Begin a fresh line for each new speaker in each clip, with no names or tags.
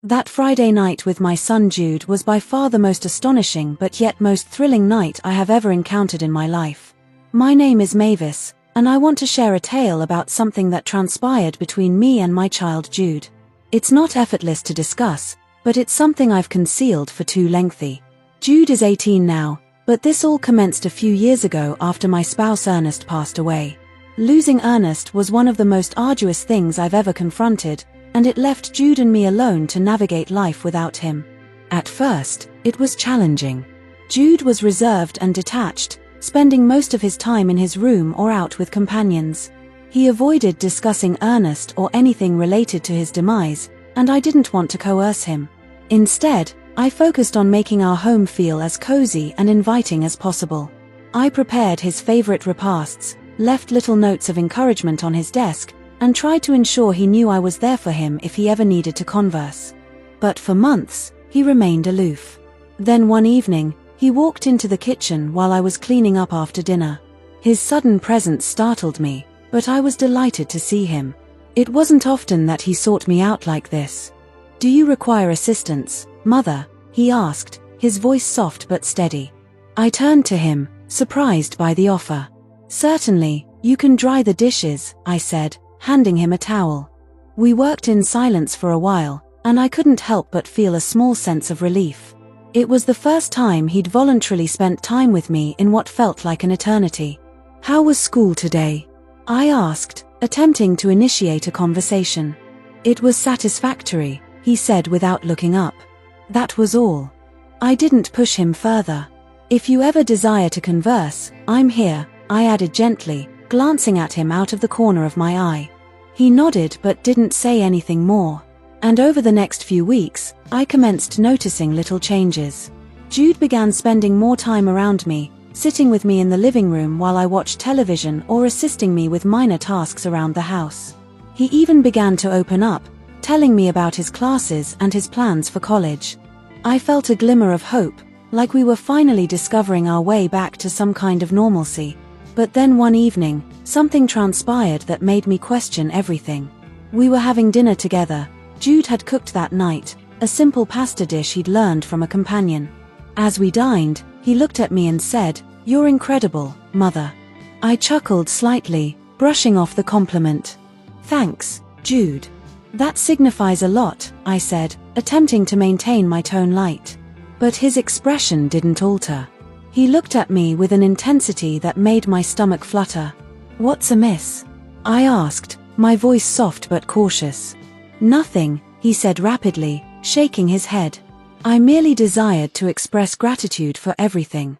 That Friday night with my son Jude was by far the most astonishing but yet most thrilling night I have ever encountered in my life. My name is Mavis, and I want to share a tale about something that transpired between me and my child Jude. It's not effortless to discuss, but it's something I've concealed for too lengthy. Jude is 18 now, but this all commenced a few years ago after my spouse Ernest passed away. Losing Ernest was one of the most arduous things I've ever confronted, and it left Jude and me alone to navigate life without him. At first, it was challenging. Jude was reserved and detached, spending most of his time in his room or out with companions. He avoided discussing Ernest or anything related to his demise, and I didn't want to coerce him. Instead, I focused on making our home feel as cozy and inviting as possible. I prepared his favorite repasts, left little notes of encouragement on his desk, and tried to ensure he knew I was there for him if he ever needed to converse. But for months, he remained aloof. Then one evening, he walked into the kitchen while I was cleaning up after dinner. His sudden presence startled me, but I was delighted to see him. It wasn't often that he sought me out like this. "Do you require assistance, Mother?" he asked, his voice soft but steady. I turned to him, surprised by the offer. "Certainly, you can dry the dishes," I said, handing him a towel. We worked in silence for a while, and I couldn't help but feel a small sense of relief. It was the first time he'd voluntarily spent time with me in what felt like an eternity. "How was school today?" I asked, attempting to initiate a conversation. "It was satisfactory," he said without looking up. That was all. I didn't push him further. "If you ever desire to converse, I'm here," I added gently, glancing at him out of the corner of my eye. He nodded but didn't say anything more. And over the next few weeks, I commenced noticing little changes. Jude began spending more time around me, sitting with me in the living room while I watched television or assisting me with minor tasks around the house. He even began to open up, telling me about his classes and his plans for college. I felt a glimmer of hope, like we were finally discovering our way back to some kind of normalcy. But then one evening, something transpired that made me question everything. We were having dinner together. Jude had cooked that night, a simple pasta dish he'd learned from a companion. As we dined, he looked at me and said, "You're incredible, Mother." I chuckled slightly, brushing off the compliment. "Thanks, Jude. That signifies a lot," I said, attempting to maintain my tone light. But his expression didn't alter. He looked at me with an intensity that made my stomach flutter. "What's amiss?" I asked, my voice soft but cautious. "Nothing," he said rapidly, shaking his head. "I merely desired to express gratitude for everything."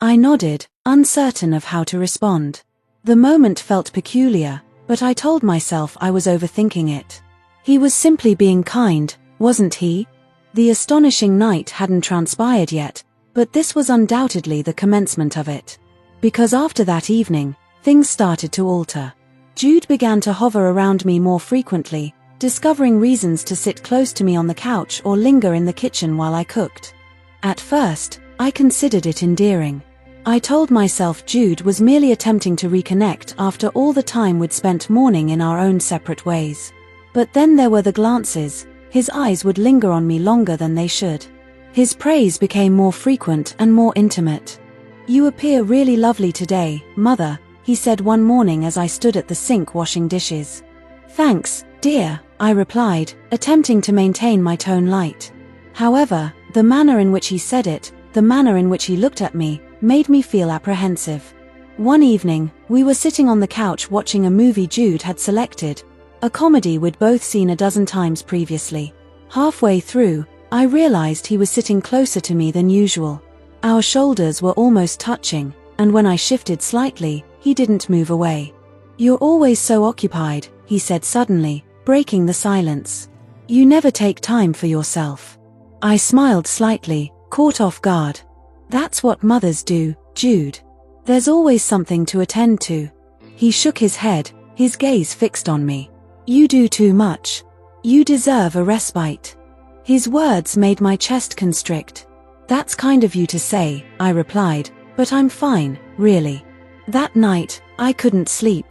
I nodded, uncertain of how to respond. The moment felt peculiar, but I told myself I was overthinking it. He was simply being kind, wasn't he? The astonishing night hadn't transpired yet, but this was undoubtedly the commencement of it. Because after that evening, things started to alter. Jude began to hover around me more frequently, discovering reasons to sit close to me on the couch or linger in the kitchen while I cooked. At first, I considered it endearing. I told myself Jude was merely attempting to reconnect after all the time we'd spent mourning in our own separate ways. But then there were the glances. His eyes would linger on me longer than they should. His praise became more frequent and more intimate. "You appear really lovely today, Mother," he said one morning as I stood at the sink washing dishes. "Thanks, dear," I replied, attempting to maintain my tone light. However, the manner in which he said it, the manner in which he looked at me, made me feel apprehensive. One evening, we were sitting on the couch watching a movie Jude had selected, a comedy we'd both seen a dozen times previously. Halfway through, I realized he was sitting closer to me than usual. Our shoulders were almost touching, and when I shifted slightly, he didn't move away. "You're always so occupied," he said suddenly, breaking the silence. "You never take time for yourself." I smiled slightly, caught off guard. "That's what mothers do, Jude. There's always something to attend to." He shook his head, his gaze fixed on me. "You do too much. You deserve a respite." His words made my chest constrict. "That's kind of you to say," I replied, "but I'm fine, really." That night, I couldn't sleep.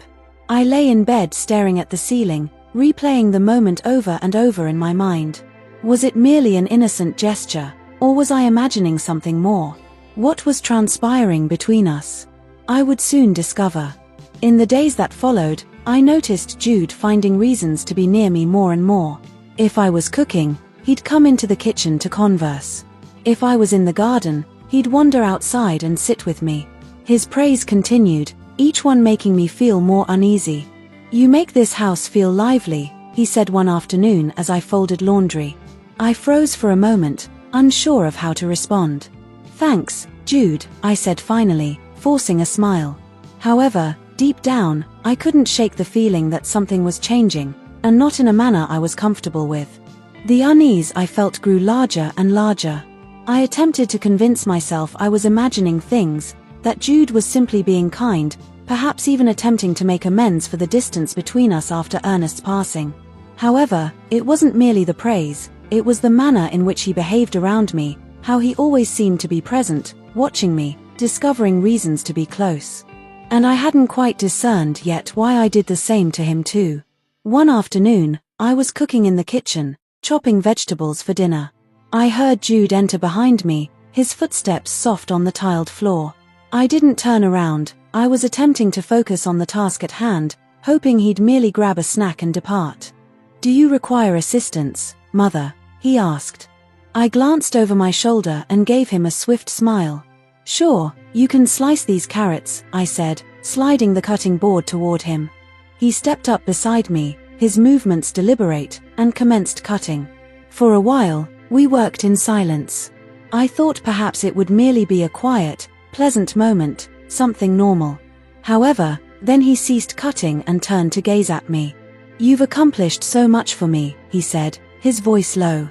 I lay in bed staring at the ceiling, replaying the moment over and over in my mind. Was it merely an innocent gesture, or was I imagining something more? What was transpiring between us? I would soon discover. In the days that followed, I noticed Jude finding reasons to be near me more and more. If I was cooking, he'd come into the kitchen to converse. If I was in the garden, he'd wander outside and sit with me. His praise continued, each one making me feel more uneasy. "You make this house feel lively," he said one afternoon as I folded laundry. I froze for a moment, unsure of how to respond. "Thanks, Jude," I said finally, forcing a smile. However, deep down, I couldn't shake the feeling that something was changing, and not in a manner I was comfortable with. The unease I felt grew larger and larger. I attempted to convince myself I was imagining things, that Jude was simply being kind, perhaps even attempting to make amends for the distance between us after Ernest's passing. However, it wasn't merely the praise, it was the manner in which he behaved around me, how he always seemed to be present, watching me, discovering reasons to be close. And I hadn't quite discerned yet why I did the same to him too. One afternoon, I was cooking in the kitchen, chopping vegetables for dinner. I heard Jude enter behind me, his footsteps soft on the tiled floor. I didn't turn around, I was attempting to focus on the task at hand, hoping he'd merely grab a snack and depart. "Do you require assistance, Mother?" he asked. I glanced over my shoulder and gave him a swift smile. "Sure, you can slice these carrots," I said, sliding the cutting board toward him. He stepped up beside me, his movements deliberate, and commenced cutting. For a while, we worked in silence. I thought perhaps it would merely be a quiet, pleasant moment, something normal. However, then he ceased cutting and turned to gaze at me. "You've accomplished so much for me," he said, his voice low.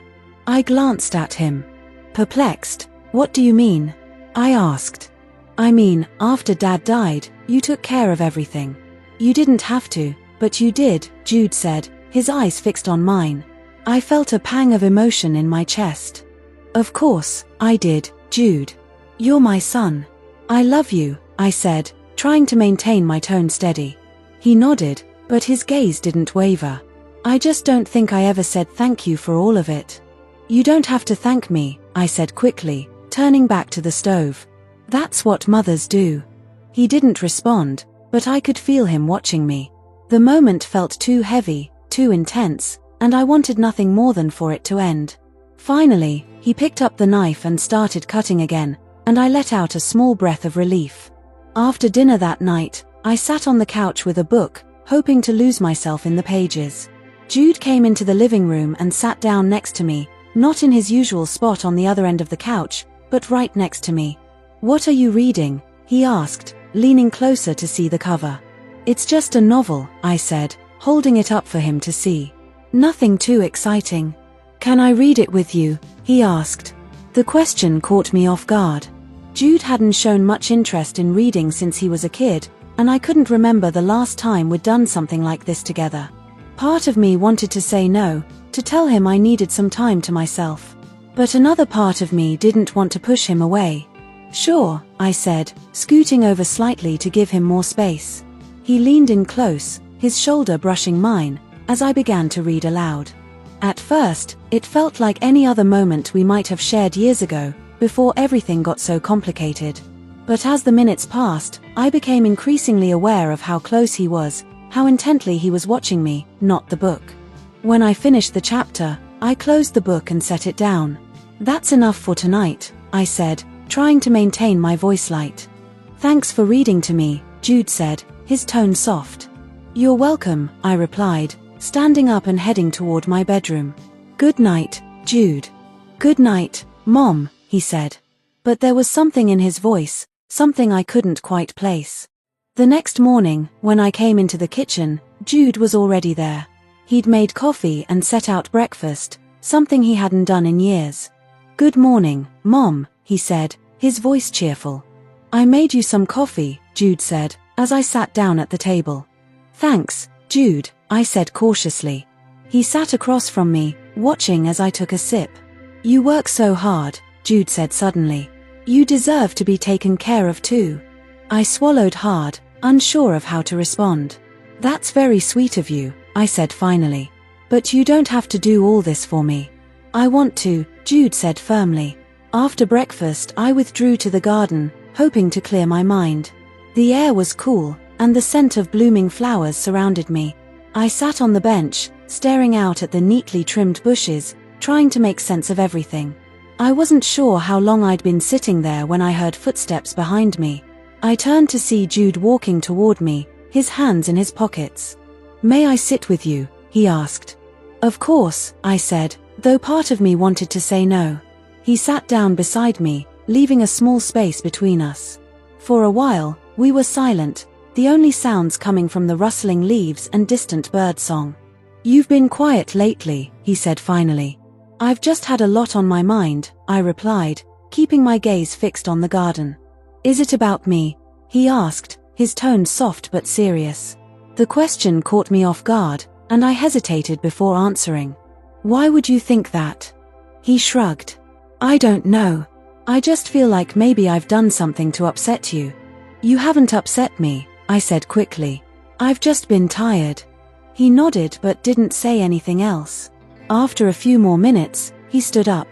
I glanced at him. Perplexed. "What do you mean?" I asked. "I mean, after Dad died, you took care of everything. You didn't have to, but you did," Jude said, his eyes fixed on mine. I felt a pang of emotion in my chest. "Of course, I did, Jude. You're my son. I love you," I said, trying to maintain my tone steady. He nodded, but his gaze didn't waver. "I just don't think I ever said thank you for all of it." "You don't have to thank me," I said quickly, turning back to the stove. "That's what mothers do." He didn't respond, but I could feel him watching me. The moment felt too heavy, too intense, and I wanted nothing more than for it to end. Finally, he picked up the knife and started cutting again, and I let out a small breath of relief. After dinner that night, I sat on the couch with a book, hoping to lose myself in the pages. Jude came into the living room and sat down next to me, not in his usual spot on the other end of the couch, but right next to me. "What are you reading?" he asked, leaning closer to see the cover. "It's just a novel," I said, holding it up for him to see. "Nothing too exciting." "Can I read it with you?" he asked. The question caught me off guard. Jude hadn't shown much interest in reading since he was a kid, and I couldn't remember the last time we'd done something like this together. Part of me wanted to say no, to tell him I needed some time to myself. But another part of me didn't want to push him away. "Sure," I said, scooting over slightly to give him more space. He leaned in close, his shoulder brushing mine, as I began to read aloud. At first, it felt like any other moment we might have shared years ago, before everything got so complicated. But as the minutes passed, I became increasingly aware of how close he was, how intently he was watching me, not the book. When I finished the chapter, I closed the book and set it down. "That's enough for tonight," I said, trying to maintain my voice light. "Thanks for reading to me," Jude said, his tone soft. "You're welcome," I replied, standing up and heading toward my bedroom. "Good night, Jude." "Good night, Mom," he said. But there was something in his voice, something I couldn't quite place. The next morning, when I came into the kitchen, Jude was already there. He'd made coffee and set out breakfast, something he hadn't done in years. "Good morning, Mom," he said, his voice cheerful. "I made you some coffee," Jude said, as I sat down at the table. "Thanks, Jude," I said cautiously. He sat across from me, watching as I took a sip. "You work so hard," Jude said suddenly. "You deserve to be taken care of too." I swallowed hard, unsure of how to respond. "That's very sweet of you," I said finally. "But you don't have to do all this for me." I want to, Jude said firmly. After breakfast, I withdrew to the garden, hoping to clear my mind. The air was cool, and the scent of blooming flowers surrounded me. I sat on the bench, staring out at the neatly trimmed bushes, trying to make sense of everything. I wasn't sure how long I'd been sitting there when I heard footsteps behind me. I turned to see Jude walking toward me, his hands in his pockets. "May I sit with you?" he asked. "Of course," I said, though part of me wanted to say no. He sat down beside me, leaving a small space between us. For a while, we were silent, the only sounds coming from the rustling leaves and distant birdsong. "You've been quiet lately," he said finally. "I've just had a lot on my mind," I replied, keeping my gaze fixed on the garden. "Is it about me?" he asked, his tone soft but serious. The question caught me off guard, and I hesitated before answering. "Why would you think that?" He shrugged. "I don't know. I just feel like maybe I've done something to upset you." "You haven't upset me," I said quickly. "I've just been tired." He nodded but didn't say anything else. After a few more minutes, he stood up.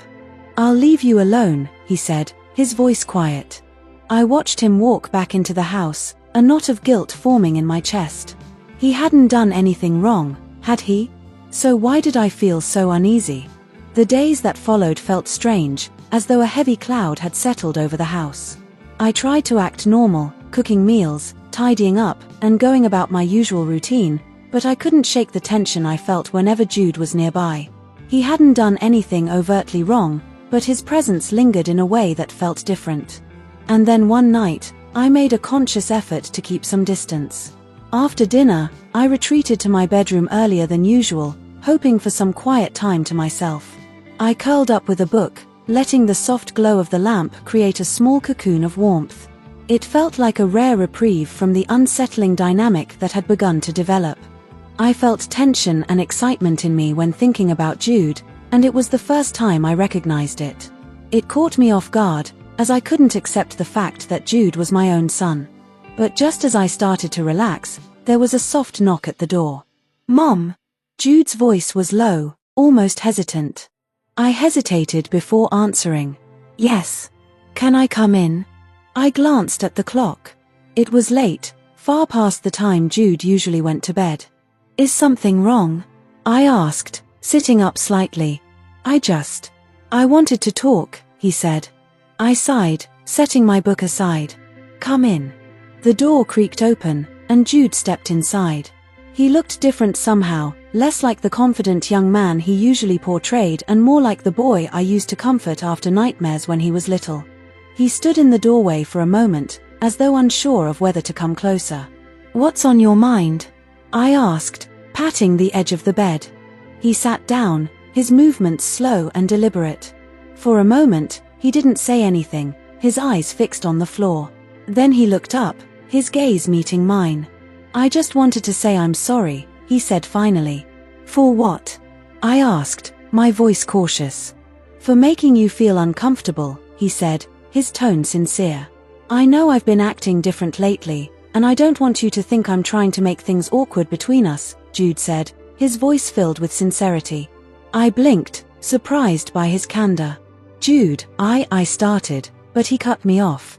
"I'll leave you alone," he said, his voice quiet. I watched him walk back into the house, a knot of guilt forming in my chest. He hadn't done anything wrong, had he? So why did I feel so uneasy? The days that followed felt strange, as though a heavy cloud had settled over the house. I tried to act normal, cooking meals, tidying up, and going about my usual routine, but I couldn't shake the tension I felt whenever Jude was nearby. He hadn't done anything overtly wrong, but his presence lingered in a way that felt different. And then one night, I made a conscious effort to keep some distance. After dinner, I retreated to my bedroom earlier than usual, hoping for some quiet time to myself. I curled up with a book, letting the soft glow of the lamp create a small cocoon of warmth. It felt like a rare reprieve from the unsettling dynamic that had begun to develop. I felt tension and excitement in me when thinking about Jude, and it was the first time I recognized it. It caught me off guard, as I couldn't accept the fact that Jude was my own son. But just as I started to relax, there was a soft knock at the door. "Mom!" Jude's voice was low, almost hesitant. I hesitated before answering. "Yes. Can I come in?" I glanced at the clock. It was late, far past the time Jude usually went to bed. "Is something wrong?" I asked, sitting up slightly. I wanted to talk," he said. I sighed, setting my book aside. "Come in." The door creaked open, and Jude stepped inside. He looked different somehow, less like the confident young man he usually portrayed and more like the boy I used to comfort after nightmares when he was little. He stood in the doorway for a moment, as though unsure of whether to come closer. "What's on your mind?" I asked, patting the edge of the bed. He sat down, his movements slow and deliberate. For a moment, he didn't say anything, his eyes fixed on the floor. Then he looked up, his gaze meeting mine. "I just wanted to say I'm sorry," he said finally. "For what?" I asked, my voice cautious. "For making you feel uncomfortable," he said, his tone sincere. "I know I've been acting different lately, and I don't want you to think I'm trying to make things awkward between us," Jude said, his voice filled with sincerity. I blinked, surprised by his candor. "Jude," I started, but he cut me off.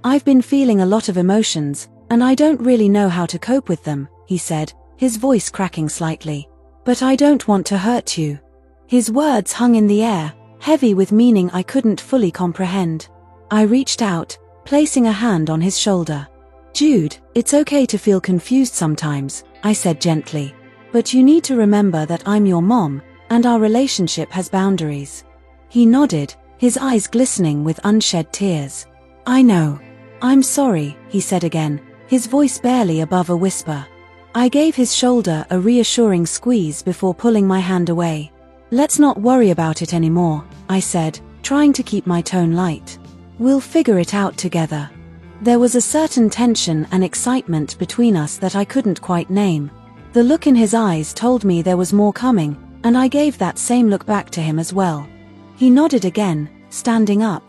I've been feeling a lot of emotions, and I don't really know how to cope with them," he said, his voice cracking slightly. "But I don't want to hurt you." His words hung in the air, heavy with meaning I couldn't fully comprehend. I reached out, placing a hand on his shoulder. "Jude, it's okay to feel confused sometimes," I said gently. "But you need to remember that I'm your mom, and our relationship has boundaries." He nodded, his eyes glistening with unshed tears. "I know. I'm sorry," he said again, his voice barely above a whisper. I gave his shoulder a reassuring squeeze before pulling my hand away. "Let's not worry about it anymore," I said, trying to keep my tone light. "We'll figure it out together." There was a certain tension and excitement between us that I couldn't quite name. The look in his eyes told me there was more coming, and I gave that same look back to him as well. He nodded again, standing up.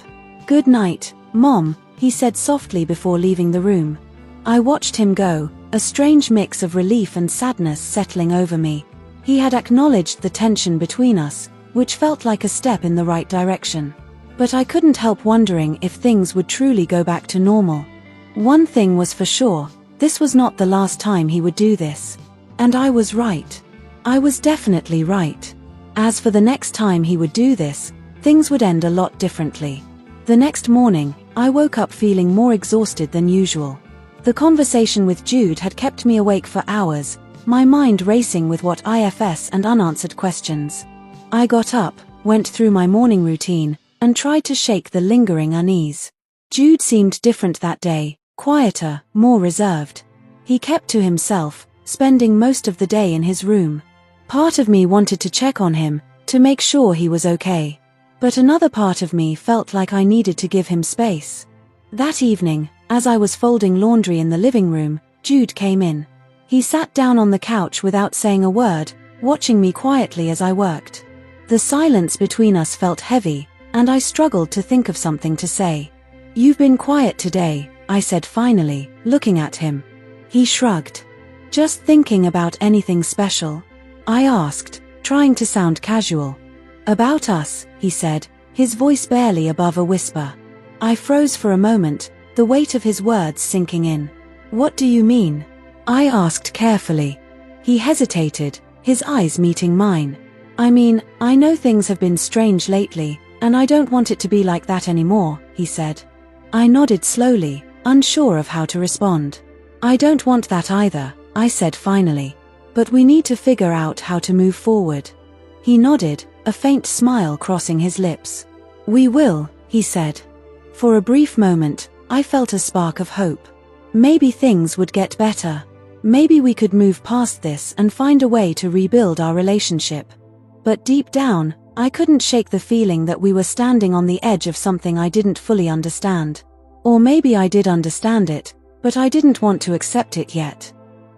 "Good night, Mom," he said softly before leaving the room. I watched him go, a strange mix of relief and sadness settling over me. He had acknowledged the tension between us, which felt like a step in the right direction. But I couldn't help wondering if things would truly go back to normal. One thing was for sure, this was not the last time he would do this. And I was right. I was definitely right. As for the next time he would do this, things would end a lot differently. The next morning, I woke up feeling more exhausted than usual. The conversation with Jude had kept me awake for hours, my mind racing with what ifs and unanswered questions. I got up, went through my morning routine, and tried to shake the lingering unease. Jude seemed different that day, quieter, more reserved. He kept to himself, spending most of the day in his room. Part of me wanted to check on him, to make sure he was okay. But another part of me felt like I needed to give him space. That evening, as I was folding laundry in the living room, Jude came in. He sat down on the couch without saying a word, watching me quietly as I worked. The silence between us felt heavy, and I struggled to think of something to say. "You've been quiet today," I said finally, looking at him. He shrugged. "Just thinking about anything special?" I asked, trying to sound casual. "About us," he said, his voice barely above a whisper. I froze for a moment, the weight of his words sinking in. "What do you mean?" I asked carefully. He hesitated, his eyes meeting mine. "I mean, I know things have been strange lately, and I don't want it to be like that anymore," he said. I nodded slowly, unsure of how to respond. "I don't want that either," I said finally. "But we need to figure out how to move forward." He nodded, a faint smile crossing his lips. "We will," he said. For a brief moment, I felt a spark of hope. Maybe things would get better. Maybe we could move past this and find a way to rebuild our relationship. But deep down, I couldn't shake the feeling that we were standing on the edge of something I didn't fully understand. Or maybe I did understand it, but I didn't want to accept it yet.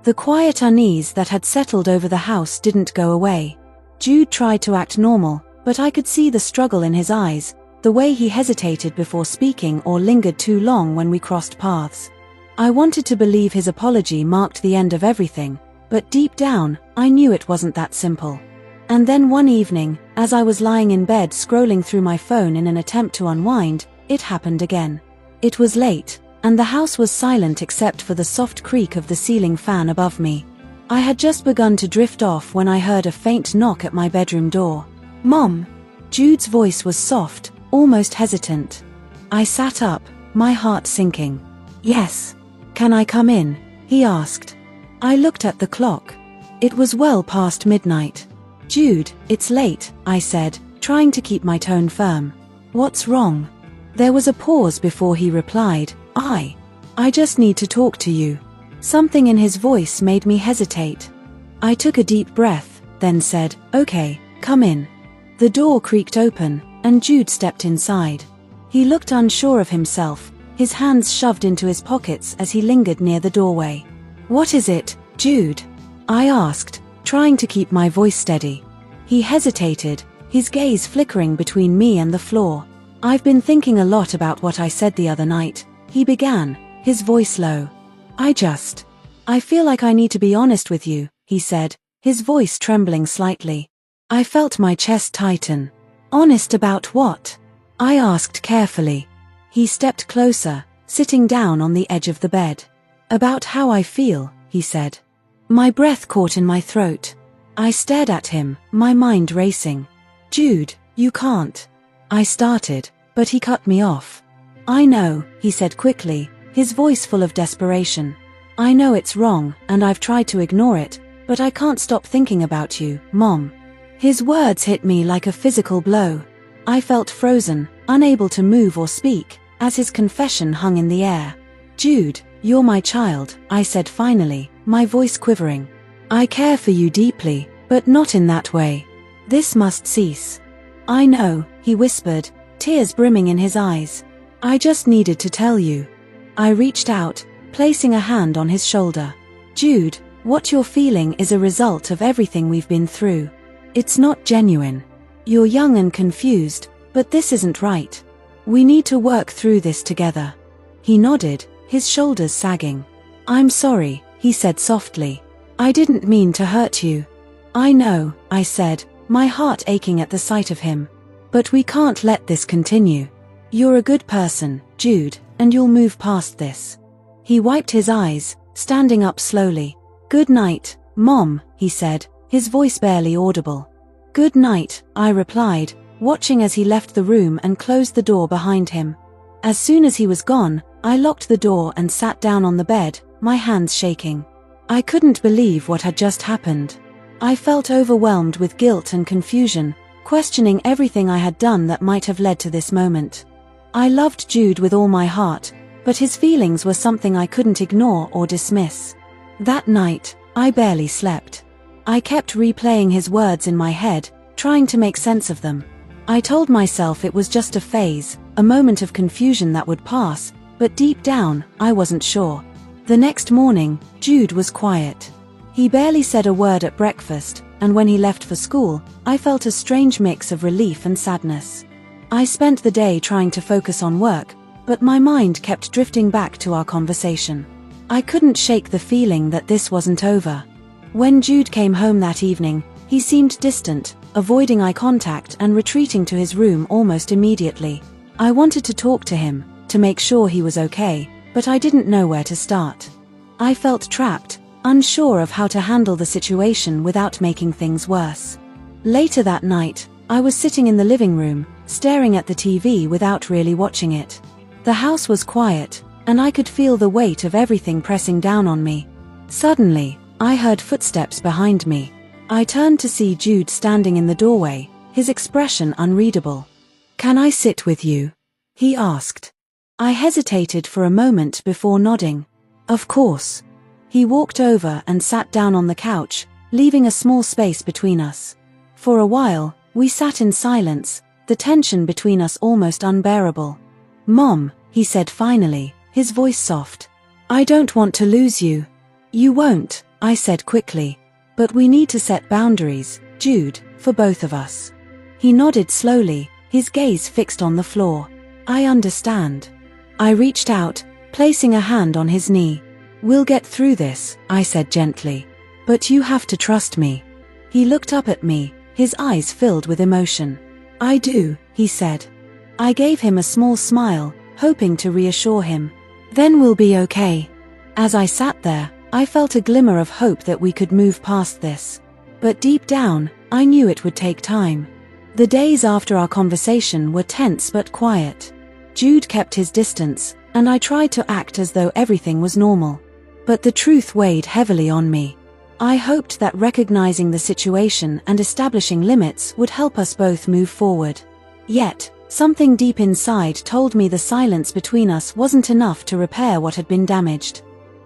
The quiet unease that had settled over the house didn't go away. Jude tried to act normal, but I could see the struggle in his eyes, the way he hesitated before speaking or lingered too long when we crossed paths. I wanted to believe his apology marked the end of everything, but deep down, I knew it wasn't that simple. And then one evening, as I was lying in bed scrolling through my phone in an attempt to unwind, it happened again. It was late, and the house was silent except for the soft creak of the ceiling fan above me. I had just begun to drift off when I heard a faint knock at my bedroom door. "Mom!" Jude's voice was soft, almost hesitant. I sat up, my heart sinking. "Yes. Can I come in?" he asked. I looked at the clock. It was well past midnight. "Jude, it's late," I said, trying to keep my tone firm. "What's wrong?" There was a pause before he replied, I just need to talk to you." Something in his voice made me hesitate. I took a deep breath, then said, "Okay, come in." The door creaked open, and Jude stepped inside. He looked unsure of himself, his hands shoved into his pockets as he lingered near the doorway. "What is it, Jude?" I asked, trying to keep my voice steady. He hesitated, his gaze flickering between me and the floor. "I've been thinking a lot about what I said the other night," he began, his voice low. I feel like I need to be honest with you," he said, his voice trembling slightly. I felt my chest tighten. "Honest about what?" I asked carefully. He stepped closer, sitting down on the edge of the bed. "About how I feel," he said. My breath caught in my throat. I stared at him, my mind racing. "Jude, you can't." I started, but he cut me off. "I know," he said quickly, his voice full of desperation. "I know it's wrong, and I've tried to ignore it, but I can't stop thinking about you, Mom." His words hit me like a physical blow. I felt frozen, unable to move or speak, as his confession hung in the air. "Jude, you're my child," I said finally, my voice quivering. "I care for you deeply, but not in that way. This must cease." "I know," he whispered, tears brimming in his eyes. "I just needed to tell you." I reached out, placing a hand on his shoulder. "Jude, what you're feeling is a result of everything we've been through. It's not genuine. You're young and confused, but this isn't right. We need to work through this together." He nodded, his shoulders sagging. "I'm sorry," he said softly. "I didn't mean to hurt you." "I know," I said, my heart aching at the sight of him. But we can't let this continue. You're a good person, Jude, and you'll move past this. He wiped his eyes, standing up slowly. Good night, Mom, he said, his voice barely audible. Good night, I replied, watching as he left the room and closed the door behind him. As soon as he was gone, I locked the door and sat down on the bed, my hands shaking. I couldn't believe what had just happened. I felt overwhelmed with guilt and confusion, questioning everything I had done that might have led to this moment. I loved Jude with all my heart, but his feelings were something I couldn't ignore or dismiss. That night, I barely slept. I kept replaying his words in my head, trying to make sense of them. I told myself it was just a phase, a moment of confusion that would pass, but deep down, I wasn't sure. The next morning, Jude was quiet. He barely said a word at breakfast, and when he left for school, I felt a strange mix of relief and sadness. I spent the day trying to focus on work, but my mind kept drifting back to our conversation. I couldn't shake the feeling that this wasn't over. When Jude came home that evening, he seemed distant, avoiding eye contact and retreating to his room almost immediately. I wanted to talk to him, to make sure he was okay, but I didn't know where to start. I felt trapped, unsure of how to handle the situation without making things worse. Later that night, I was sitting in the living room, staring at the TV without really watching it. The house was quiet, and I could feel the weight of everything pressing down on me. Suddenly, I heard footsteps behind me. I turned to see Jude standing in the doorway, his expression unreadable. "Can I sit with you?" he asked. I hesitated for a moment before nodding. "Of course." He walked over and sat down on the couch, leaving a small space between us. For a while, we sat in silence, the tension between us almost unbearable. "Mom," he said finally, his voice soft. "I don't want to lose you." "You won't," I said quickly. "But we need to set boundaries, Jude, for both of us." He nodded slowly, his gaze fixed on the floor. "I understand." I reached out, placing a hand on his knee. "We'll get through this," I said gently. "But you have to trust me." He looked up at me, his eyes filled with emotion. "I do," he said. I gave him a small smile, hoping to reassure him. "Then we'll be okay." As I sat there, I felt a glimmer of hope that we could move past this. But deep down, I knew it would take time. The days after our conversation were tense but quiet. Jude kept his distance, and I tried to act as though everything was normal. But the truth weighed heavily on me. I hoped that recognizing the situation and establishing limits would help us both move forward. Yet, something deep inside told me the silence between us wasn't enough to repair what had been damaged.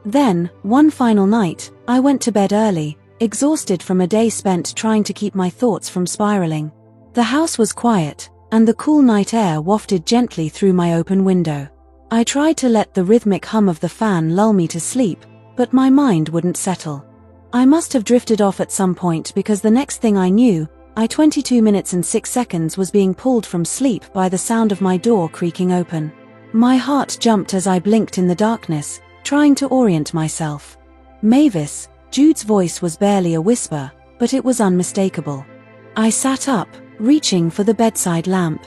Then, one final night, I went to bed early, exhausted from a day spent trying to keep my thoughts from spiraling. The house was quiet, and the cool night air wafted gently through my open window. I tried to let the rhythmic hum of the fan lull me to sleep, but my mind wouldn't settle. I must have drifted off at some point because the next thing I knew, 22 minutes and 6 seconds was being pulled from sleep by the sound of my door creaking open. My heart jumped as I blinked in the darkness, trying to orient myself. "Mavis," Jude's voice was barely a whisper, but it was unmistakable. I sat up, reaching for the bedside lamp.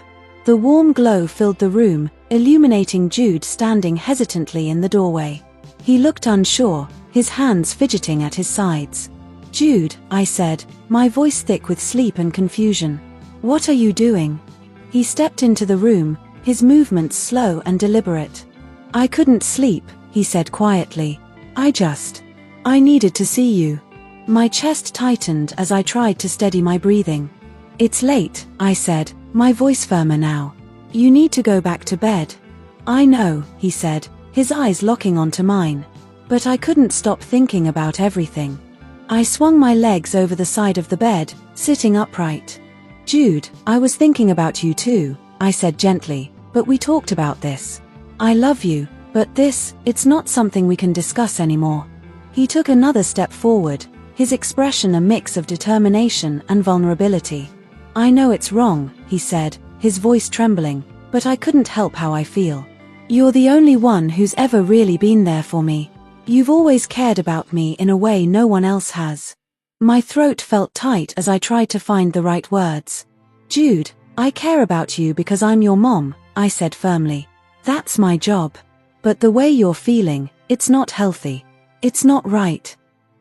The warm glow filled the room, illuminating Jude standing hesitantly in the doorway. He looked unsure, his hands fidgeting at his sides. "Jude," I said, my voice thick with sleep and confusion. "What are you doing?" He stepped into the room, his movements slow and deliberate. "I couldn't sleep," he said quietly. I needed to see you." My chest tightened as I tried to steady my breathing. "It's late," I said, my voice firmer now. "You need to go back to bed." "I know," he said, his eyes locking onto mine. But I couldn't stop thinking about everything. I swung my legs over the side of the bed, sitting upright. "Jude, I was thinking about you too," I said gently, "but we talked about this. I love you, but it's not something we can discuss anymore." He took another step forward, his expression a mix of determination and vulnerability. "I know it's wrong," he said, his voice trembling, "but I couldn't help how I feel. You're the only one who's ever really been there for me. You've always cared about me in a way no one else has." My throat felt tight as I tried to find the right words. "Jude, I care about you because I'm your mom," I said firmly. "That's my job. But the way you're feeling, it's not healthy. It's not right."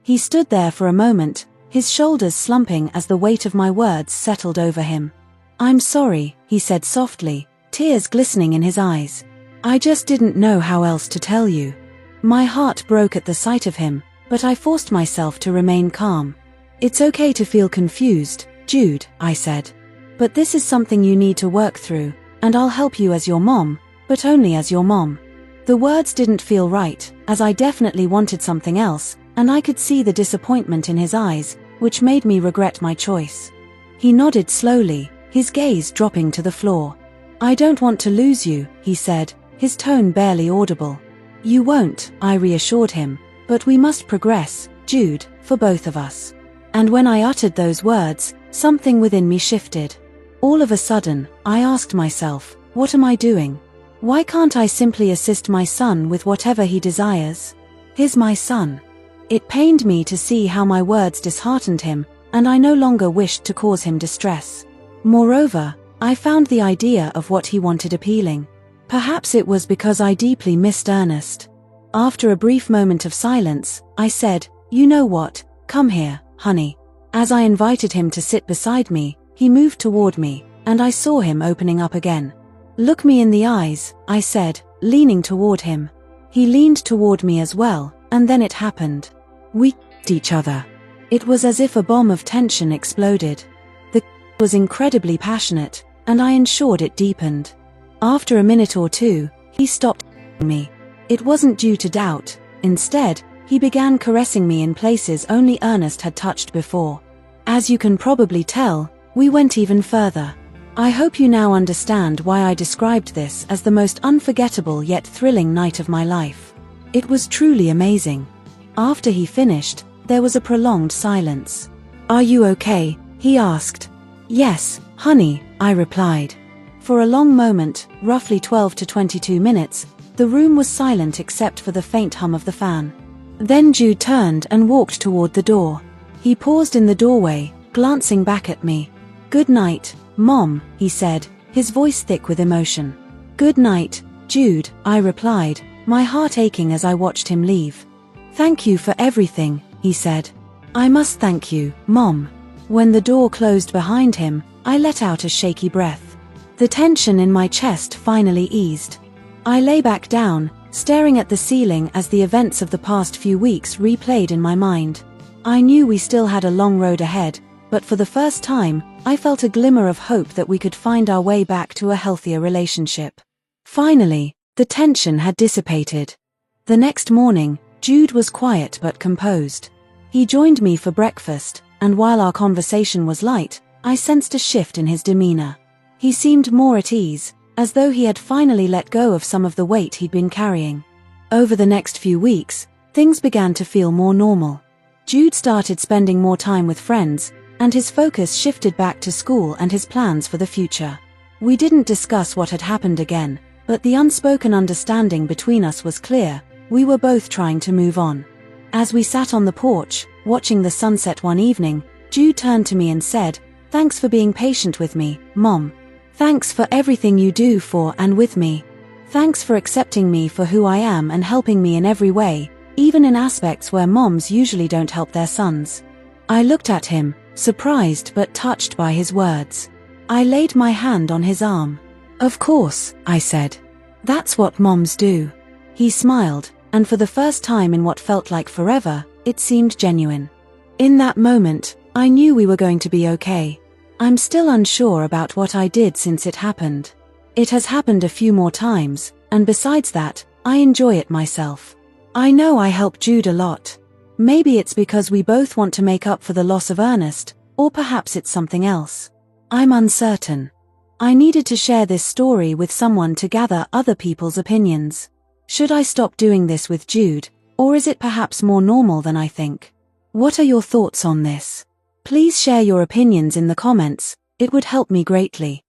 He stood there for a moment, his shoulders slumping as the weight of my words settled over him. "I'm sorry," he said softly, tears glistening in his eyes. "I just didn't know how else to tell you." My heart broke at the sight of him, but I forced myself to remain calm. "It's okay to feel confused, Jude," I said. "But this is something you need to work through, and I'll help you as your mom, but only as your mom." The words didn't feel right, as I definitely wanted something else, and I could see the disappointment in his eyes, which made me regret my choice. He nodded slowly, his gaze dropping to the floor. "I don't want to lose you," he said, his tone barely audible. "You won't," I reassured him, "but we must progress, Jude, for both of us." And when I uttered those words, something within me shifted. All of a sudden, I asked myself, what am I doing? Why can't I simply assist my son with whatever he desires? He's my son. It pained me to see how my words disheartened him, and I no longer wished to cause him distress. Moreover, I found the idea of what he wanted appealing. Perhaps it was because I deeply missed Ernest. After a brief moment of silence, I said, "You know what? Come here, honey." As I invited him to sit beside me, he moved toward me, and I saw him opening up again. "Look me in the eyes," I said, leaning toward him. He leaned toward me as well, and then it happened. We kissed each other. It was as if a bomb of tension exploded. The kiss was incredibly passionate, and I ensured it deepened. After a minute or two, he stopped kissing me. It wasn't due to doubt. Instead, he began caressing me in places only Ernest had touched before. As you can probably tell, we went even further. I hope you now understand why I described this as the most unforgettable yet thrilling night of my life. It was truly amazing. After he finished, there was a prolonged silence. "Are you okay?" he asked. "Yes, honey," I replied. For a long moment, roughly 12 to 22 minutes, the room was silent except for the faint hum of the fan. Then Jude turned and walked toward the door. He paused in the doorway, glancing back at me. "Good night, Mom," he said, his voice thick with emotion. "Good night, Jude," I replied, my heart aching as I watched him leave. "Thank you for everything," he said. "I must thank you, Mom." When the door closed behind him, I let out a shaky breath. The tension in my chest finally eased. I lay back down, staring at the ceiling as the events of the past few weeks replayed in my mind. I knew we still had a long road ahead, but for the first time, I felt a glimmer of hope that we could find our way back to a healthier relationship. Finally, the tension had dissipated. The next morning, Jude was quiet but composed. He joined me for breakfast, and while our conversation was light, I sensed a shift in his demeanor. He seemed more at ease, as though he had finally let go of some of the weight he'd been carrying. Over the next few weeks, things began to feel more normal. Jude started spending more time with friends, and his focus shifted back to school and his plans for the future. We didn't discuss what had happened again, but the unspoken understanding between us was clear. We were both trying to move on. As we sat on the porch, watching the sunset one evening, Jude turned to me and said, "Thanks for being patient with me, Mom. Thanks for everything you do for and with me. Thanks for accepting me for who I am and helping me in every way, even in aspects where moms usually don't help their sons." I looked at him, surprised but touched by his words. I laid my hand on his arm. "Of course," I said. "That's what moms do." He smiled, and for the first time in what felt like forever, it seemed genuine. In that moment, I knew we were going to be okay. I'm still unsure about what I did since it happened. It has happened a few more times, and besides that, I enjoy it myself. I know I help Jude a lot. Maybe it's because we both want to make up for the loss of Ernest, or perhaps it's something else. I'm uncertain. I needed to share this story with someone to gather other people's opinions. Should I stop doing this with Jude, or is it perhaps more normal than I think? What are your thoughts on this? Please share your opinions in the comments, it would help me greatly.